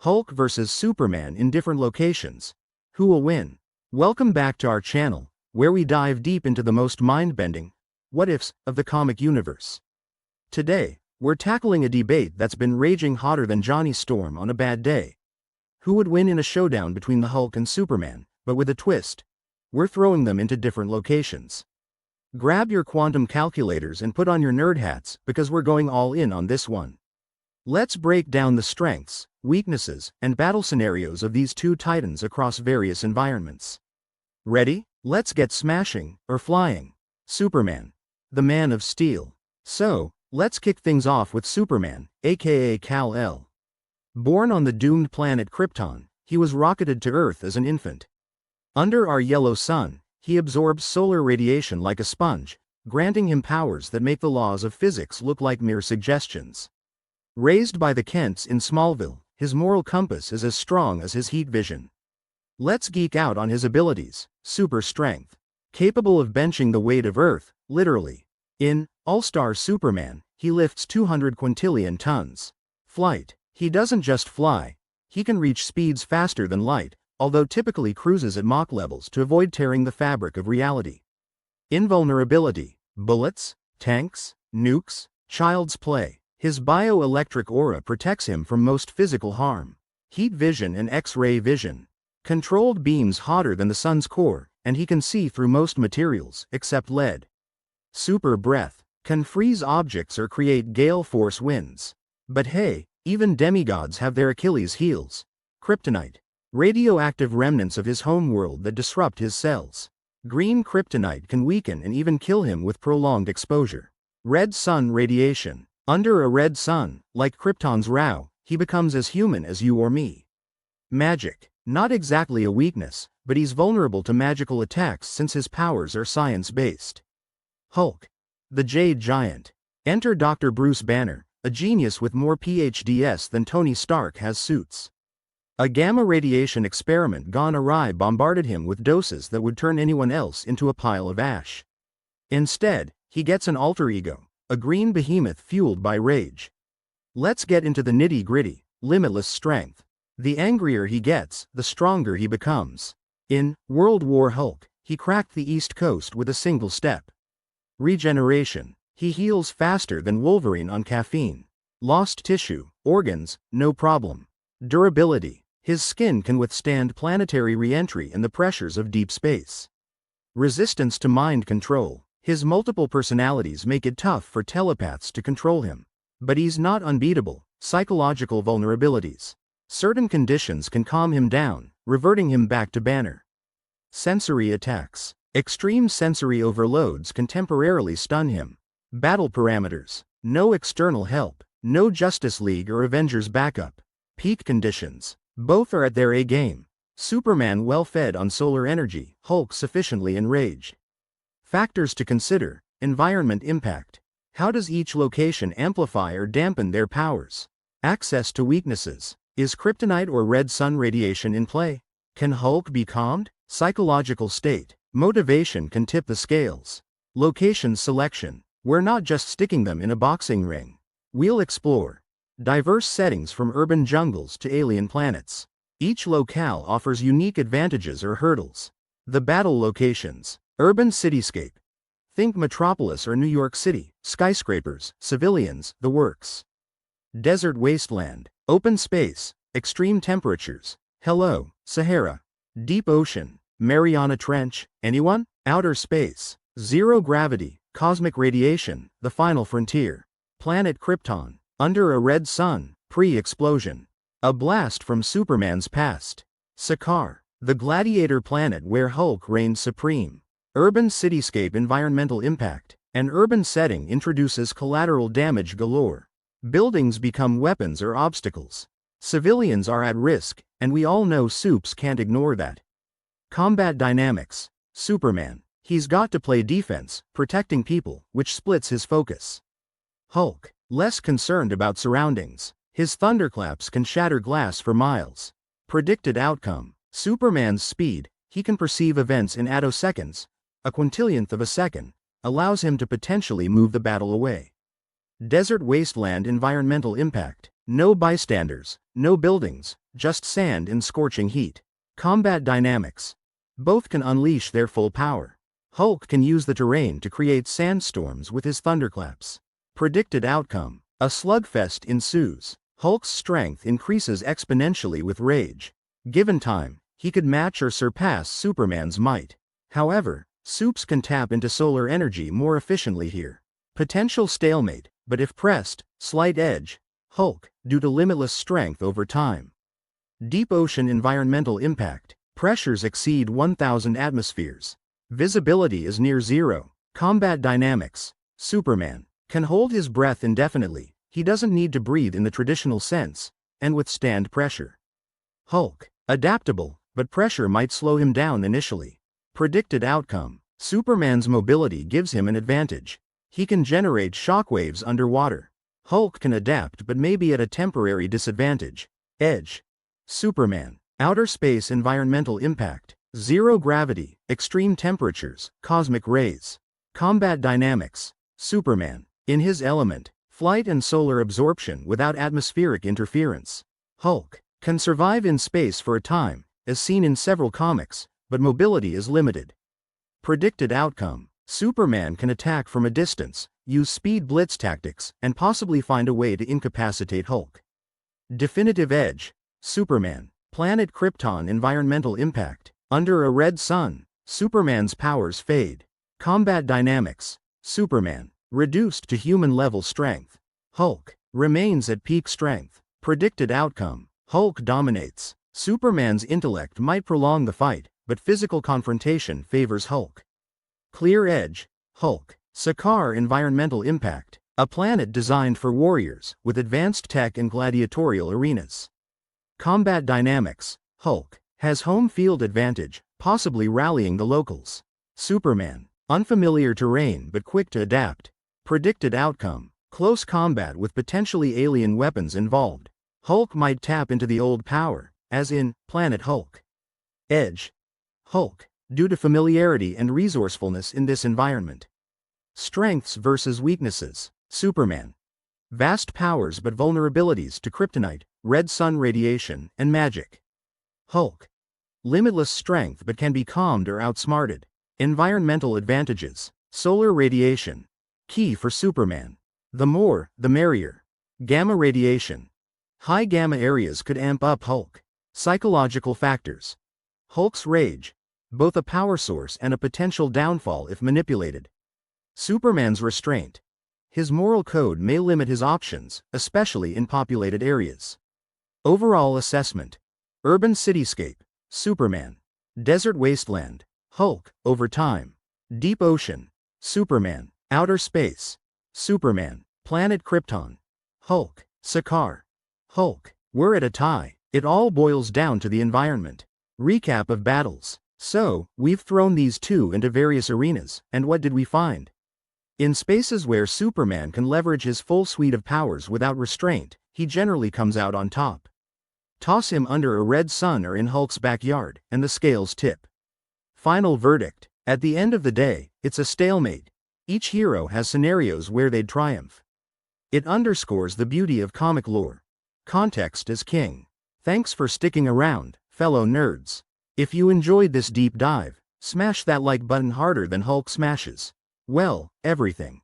Hulk vs. Superman in different locations. Who will win? Welcome back to our channel, where we dive deep into the most mind-bending what-ifs of the comic universe. Today, we're tackling a debate that's been raging hotter than Johnny Storm on a bad day. Who would win in a showdown between the Hulk and Superman, but with a twist? We're throwing them into different locations. Grab your quantum calculators and put on your nerd hats, because we're going all in on this one. Let's break down the strengths, weaknesses, and battle scenarios of these two titans across various environments. Ready? Let's get smashing, or flying. Superman, the Man of Steel. So, let's kick things off with Superman, aka Kal-El. Born on the doomed planet Krypton, he was rocketed to Earth as an infant. Under our yellow sun, he absorbs solar radiation like a sponge, granting him powers that make the laws of physics look like mere suggestions. Raised by the Kents in Smallville, his moral compass is as strong as his heat vision. Let's geek out on his abilities. Super strength. Capable of benching the weight of Earth, literally. In All-Star Superman, he lifts 200 quintillion tons. Flight. He doesn't just fly. He can reach speeds faster than light, although typically cruises at Mach levels to avoid tearing the fabric of reality. Invulnerability. Bullets, tanks, nukes, child's play. His bioelectric aura protects him from most physical harm. Heat vision and X-ray vision. Controlled beams hotter than the sun's core, and he can see through most materials, except lead. Super breath. Can freeze objects or create gale force winds. But hey, even demigods have their Achilles heels. Kryptonite. Radioactive remnants of his homeworld that disrupt his cells. Green kryptonite can weaken and even kill him with prolonged exposure. Red sun radiation. Under a red sun, like Krypton's Rao, he becomes as human as you or me. Magic. Not exactly a weakness, but he's vulnerable to magical attacks since his powers are science-based. Hulk. The Jade Giant. Enter Dr. Bruce Banner, a genius with more PhDs than Tony Stark has suits. A gamma radiation experiment gone awry bombarded him with doses that would turn anyone else into a pile of ash. Instead, he gets an alter ego, a green behemoth fueled by rage. Let's get into the nitty-gritty. Limitless strength. The angrier he gets, the stronger he becomes. In World War Hulk, he cracked the East Coast with a single step. Regeneration. He heals faster than Wolverine on caffeine. Lost tissue, organs, no problem. Durability. His skin can withstand planetary re-entry and the pressures of deep space. Resistance to mind control. His multiple personalities make it tough for telepaths to control him. But he's not unbeatable. Psychological vulnerabilities. Certain conditions can calm him down, reverting him back to Banner. Sensory attacks. Extreme sensory overloads can temporarily stun him. Battle parameters. No external help. No Justice League or Avengers backup. Peak conditions. Both are at their A game. Superman well-fed on solar energy, Hulk sufficiently enraged. Factors to consider. Environment impact. How does each location amplify or dampen their powers? Access to weaknesses. Is kryptonite or red sun radiation in play? Can Hulk be calmed? Psychological state. Motivation can tip the scales. Location selection. We're not just sticking them in a boxing ring. We'll explore diverse settings from urban jungles to alien planets. Each locale offers unique advantages or hurdles. The battle locations. Urban cityscape. Think Metropolis or New York City, skyscrapers, civilians, the works. Desert wasteland. Open space. Extreme temperatures. Hello, Sahara. Deep ocean. Mariana Trench. Anyone? Outer space. Zero gravity. Cosmic radiation. The final frontier. Planet Krypton. Under a red sun. Pre-explosion. A blast from Superman's past. Sakaar. The gladiator planet where Hulk reigns supreme. Urban cityscape environmental impact. An urban setting introduces collateral damage galore. Buildings become weapons or obstacles. Civilians are at risk, and we all know Supes can't ignore that. Combat dynamics. Superman. He's got to play defense, protecting people, which splits his focus. Hulk. Less concerned about surroundings. His thunderclaps can shatter glass for miles. Predicted outcome. Superman's speed. He can perceive events in attoseconds, a quintillionth of a second, allows him to potentially move the battle away. Desert wasteland environmental impact. No bystanders, no buildings, just sand in scorching heat. Combat dynamics. Both can unleash their full power. Hulk can use the terrain to create sandstorms with his thunderclaps. Predicted outcome. A slugfest ensues. Hulk's strength increases exponentially with rage. Given time, he could match or surpass Superman's might. However, Supes can tap into solar energy more efficiently here. Potential stalemate, but if pressed, slight edge. Hulk, due to limitless strength over time. Deep ocean environmental impact. Pressures exceed 1,000 atmospheres. Visibility is near zero. Combat dynamics. Superman can hold his breath indefinitely. He doesn't need to breathe in the traditional sense, and withstand pressure. Hulk, adaptable, but pressure might slow him down initially. Predicted outcome. Superman's mobility gives him an advantage. He can generate shockwaves underwater. Hulk can adapt but may be at a temporary disadvantage. Edge. Superman. Outer space environmental impact. Zero gravity, extreme temperatures, cosmic rays. Combat dynamics. Superman. In his element, flight and solar absorption without atmospheric interference. Hulk can survive in space for a time, as seen in several comics, but mobility is limited. Predicted outcome. Superman can attack from a distance, use speed blitz tactics, and possibly find a way to incapacitate Hulk. Definitive edge. Superman. Planet Krypton environmental impact. Under a red sun, Superman's powers fade. Combat dynamics. Superman. Reduced to human-level strength. Hulk remains at peak strength. Predicted outcome. Hulk dominates. Superman's intellect might prolong the fight, but physical confrontation favors Hulk. Clear edge. Hulk. Sakaar environmental impact. A planet designed for warriors, with advanced tech and gladiatorial arenas. Combat dynamics. Hulk has home field advantage, possibly rallying the locals. Superman. Unfamiliar terrain but quick to adapt. Predicted outcome. Close combat with potentially alien weapons involved. Hulk might tap into the old power, as in Planet Hulk. Edge. Hulk, due to familiarity and resourcefulness in this environment. Strengths versus weaknesses. Superman. Vast powers but vulnerabilities to kryptonite, red sun radiation, and magic. Hulk. Limitless strength but can be calmed or outsmarted. Environmental advantages. Solar radiation. Key for Superman. The more, the merrier. Gamma radiation. High gamma areas could amp up Hulk. Psychological factors. Hulk's rage. Both a power source and a potential downfall if manipulated. Superman's restraint. His moral code may limit his options, especially in populated areas. Overall assessment. Urban cityscape. Superman. Desert wasteland. Hulk, over time. Deep ocean. Superman. Outer space. Superman. Planet Krypton. Hulk. Sakaar. Hulk. We're at a tie. It all boils down to the environment. Recap of battles. So, we've thrown these two into various arenas, and what did we find? In spaces where Superman can leverage his full suite of powers without restraint, he generally comes out on top. Toss him under a red sun or in Hulk's backyard, and the scales tip. Final verdict. At the end of the day, it's a stalemate. Each hero has scenarios where they'd triumph. It underscores the beauty of comic lore. Context is king. Thanks for sticking around, fellow nerds. If you enjoyed this deep dive, smash that like button harder than Hulk smashes. Well, everything.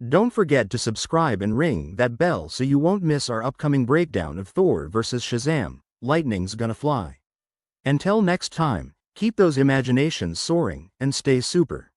Don't forget to subscribe and ring that bell so you won't miss our upcoming breakdown of Thor vs. Shazam, Lightning's Gonna Fly. Until next time, keep those imaginations soaring and stay super.